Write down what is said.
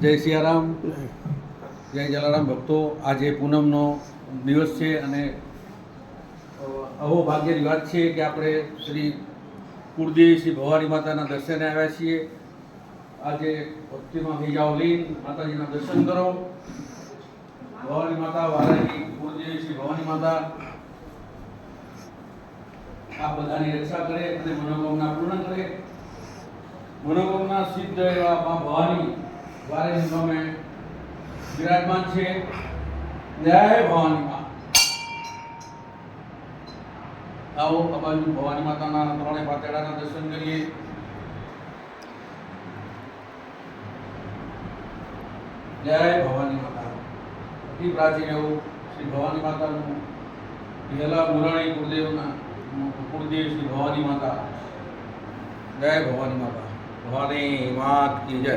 જય સિયારામ, જય જલારામ ભક્તો. આજે પૂનમનો દિવસ છે અને અહો ભાગ્યની વાત છે કે આપણે શ્રી કુળદેવી શ્રી ભવાની માતાના દર્શને આવ્યા છીએ. આજે ભક્તિમાં થઈ જાઓ લીન, માતાજીના દર્શન કરો. ભવાની માતા વારાની કુળદેવી શ્રી ભવાની માતા આ બધાની રક્ષા કરે અને મનોકામના પૂર્ણ કરે. મનોકામના સિદ્ધ એવા મા ભવાની વારેની સામે વિરાજમાન છે. જય ભવાની મા. આવો આ બાજુ ભવાની માતાના ત્રણેય પાતળાના દર્શન કરીએ. જય ભવાની માતા. અતિ પ્રાચીન એવું શ્રી ભવાની માતાનું પહેલા મુરાણી કુળદેવ શ્રી ભવાની માતા. જય ભવાની માતા. ભવાની માત કી જય.